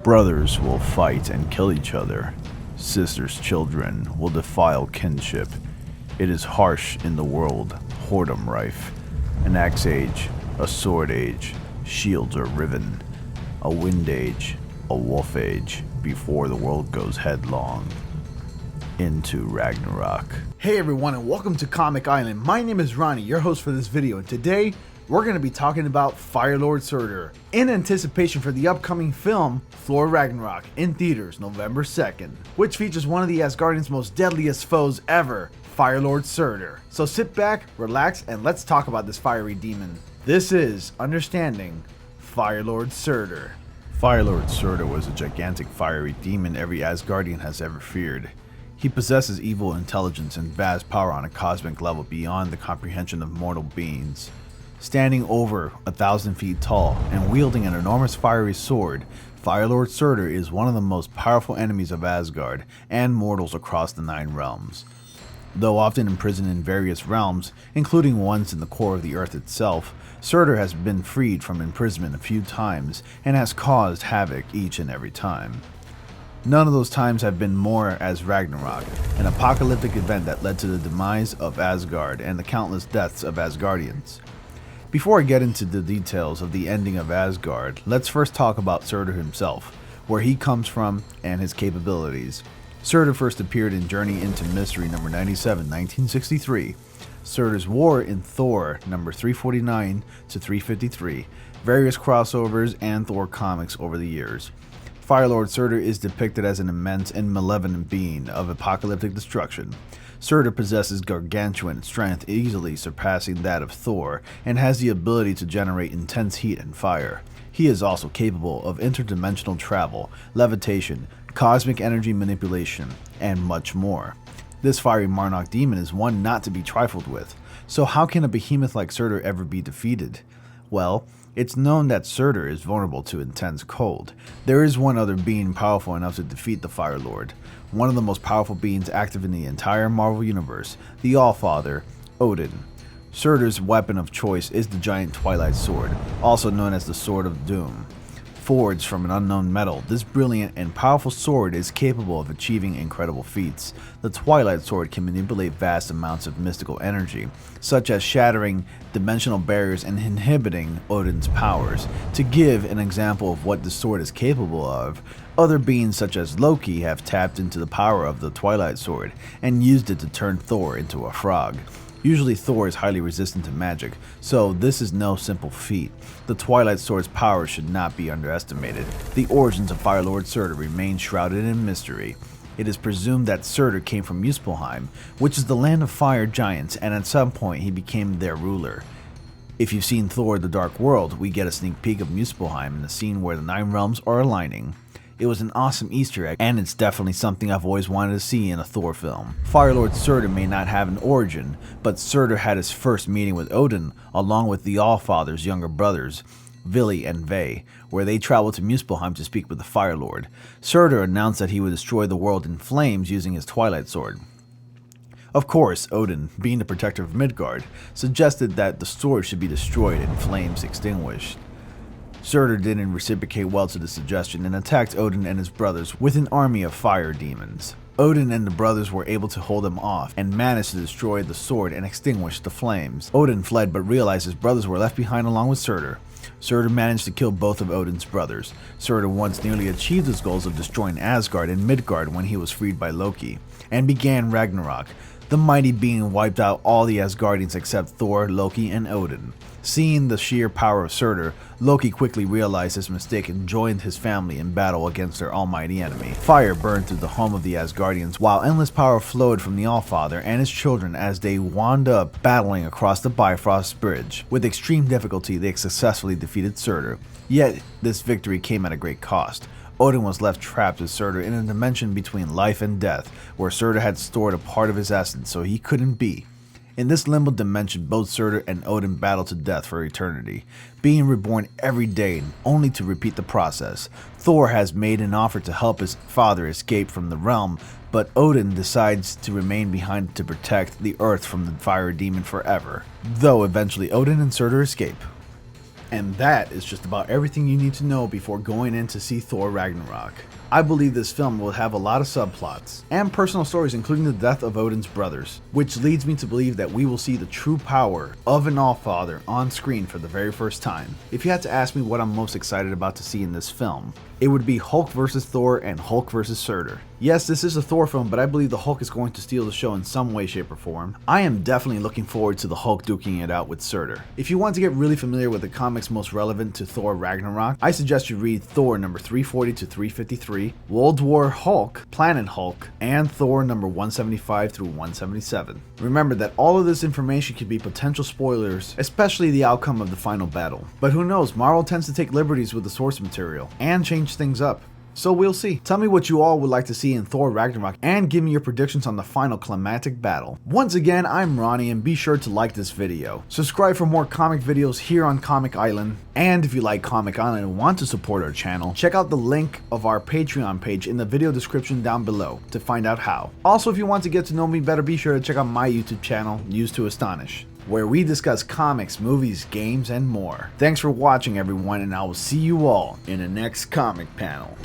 Brothers will fight and kill each other. Sisters' children will defile kinship. It is harsh in the world, whoredom rife. An axe age, a sword age, shields are riven. A wind age, a wolf age, before the world goes headlong into Ragnarok. Hey everyone, and welcome to Comic Island. My name is Ronnie, your host for this video, and today we're going to be talking about Fire Lord Surtur in anticipation for the upcoming film Thor Ragnarok in theaters November 2nd, which features one of the Asgardians' most deadliest foes ever, Fire Lord Surtur. So sit back, relax, and let's talk about this fiery demon. This is Understanding Fire Lord Surtur. Fire Lord Surtur was a gigantic fiery demon every Asgardian has ever feared. He possesses evil intelligence and vast power on a cosmic level beyond the comprehension of mortal beings. Standing over 1,000 feet tall and wielding an enormous fiery sword, Fire Lord Surtur is one of the most powerful enemies of Asgard and mortals across the 9 realms. Though often imprisoned in various realms, including ones in the core of the earth itself, Surtur has been freed from imprisonment a few times and has caused havoc each and every time. None of those times have been more as Ragnarok, an apocalyptic event that led to the demise of Asgard and the countless deaths of Asgardians. Before I get into the details of the ending of Asgard, let's first talk about Surtur himself, where he comes from and his capabilities. Surtur first appeared in Journey into Mystery number 97, 1963, Surtur's War in Thor number 349 to 353, various crossovers and Thor comics over the years. Fire Lord Surtur is depicted as an immense and malevolent being of apocalyptic destruction. Surtur possesses gargantuan strength, easily surpassing that of Thor, and has the ability to generate intense heat and fire. He is also capable of interdimensional travel, levitation, cosmic energy manipulation, and much more. This fiery Marnock demon is one not to be trifled with. So how can a behemoth like Surtur ever be defeated? Well, it's known that Surtur is vulnerable to intense cold. There is one other being powerful enough to defeat the Fire Lord, one of the most powerful beings active in the entire Marvel Universe, the All-Father, Odin. Surtur's weapon of choice is the giant Twilight Sword, also known as the Sword of Doom. Forged from an unknown metal, this brilliant and powerful sword is capable of achieving incredible feats. The Twilight Sword can manipulate vast amounts of mystical energy, such as shattering dimensional barriers and inhibiting Odin's powers. To give an example of what the sword is capable of, other beings such as Loki have tapped into the power of the Twilight Sword and used it to turn Thor into a frog. Usually Thor is highly resistant to magic, so this is no simple feat. The Twilight Sword's power should not be underestimated. The origins of Fire Lord Surtur remain shrouded in mystery. It is presumed that Surtur came from Muspelheim, which is the land of fire giants, and at some point he became their ruler. If you've seen Thor: The Dark World, we get a sneak peek of Muspelheim in the scene where the 9 realms are aligning. It was an awesome Easter egg, and it's definitely something I've always wanted to see in a Thor film. Fire Lord Surtur may not have an origin, but Surtur had his first meeting with Odin, along with the All-Father's younger brothers, Vili and Ve, where they traveled to Muspelheim to speak with the Fire Lord. Surtur announced that he would destroy the world in flames using his Twilight Sword. Of course, Odin, being the protector of Midgard, suggested that the sword should be destroyed and flames extinguished. Surtur didn't reciprocate well to the suggestion and attacked Odin and his brothers with an army of fire demons. Odin and the brothers were able to hold him off and managed to destroy the sword and extinguish the flames. Odin fled but realized his brothers were left behind along with Surtur. Surtur managed to kill both of Odin's brothers. Surtur once nearly achieved his goals of destroying Asgard and Midgard when he was freed by Loki, and began Ragnarok. The mighty being wiped out all the Asgardians except Thor, Loki, and Odin. Seeing the sheer power of Surtur, Loki quickly realized his mistake and joined his family in battle against their almighty enemy. Fire burned through the home of the Asgardians, while endless power flowed from the All-Father and his children as they wound up battling across the Bifrost Bridge. With extreme difficulty, they successfully defeated Surtur. Yet, this victory came at a great cost. Odin was left trapped with Surtur in a dimension between life and death, where Surtur had stored a part of his essence so he couldn't be. In this limbo dimension, both Surtur and Odin battle to death for eternity, being reborn every day only to repeat the process. Thor has made an offer to help his father escape from the realm, but Odin decides to remain behind to protect the earth from the fire demon forever, though eventually Odin and Surtur escape. And that is just about everything you need to know before going in to see Thor Ragnarok. I believe this film will have a lot of subplots and personal stories, including the death of Odin's brothers, which leads me to believe that we will see the true power of an Allfather on screen for the very first time. If you had to ask me what I'm most excited about to see in this film, it would be Hulk vs. Thor and Hulk vs. Surtur. Yes, this is a Thor film, but I believe the Hulk is going to steal the show in some way, shape, or form. I am definitely looking forward to the Hulk duking it out with Surtur. If you want to get really familiar with the comics most relevant to Thor Ragnarok, I suggest you read Thor number 340 to 353, World War Hulk, Planet Hulk, and Thor number 175 through 177. Remember that all of this information could be potential spoilers, especially the outcome of the final battle. But who knows, Marvel tends to take liberties with the source material and change things up. So we'll see. Tell me what you all would like to see in Thor Ragnarok and give me your predictions on the final climactic battle. Once again, I'm Ronnie, and be sure to like this video. Subscribe for more comic videos here on Comic Island. And if you like Comic Island and want to support our channel, check out the link of our Patreon page in the video description down below to find out how. Also, if you want to get to know me better, be sure to check out my YouTube channel, Used to Astonish, where we discuss comics, movies, games, and more. Thanks for watching, everyone, and I will see you all in the next comic panel.